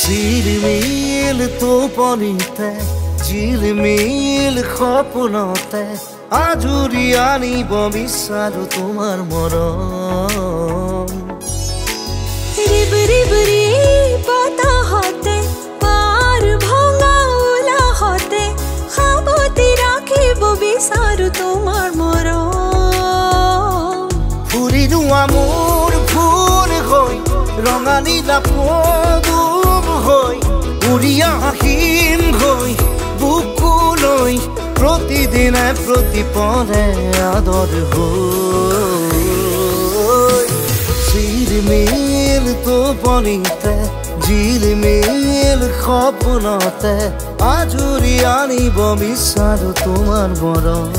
ঝিলমিল টোপনিতে ঝিলমিল সপোনতে আজুৰি আনিব বিচাৰো তোমাৰ মৰম। ৰিব ৰিব ৰি বতাহতে পাৰ ভঙা উলাহতে সাৱটি ৰাখিব বিচাৰো তোমাৰ মৰম। ফুৰিলো মোৰ ফুল হৈ ৰঙা নীলা পদুম হৈ উৰি আহিম হৈ বুকুলৈ প্ৰতিদিনে প্ৰতিপদে আদৰ হৈ। ঝিলমিল টোপনিতে ঝিলমিল সপোনতে আজুৰি আনিব বিচাৰো তোমাৰ মৰম।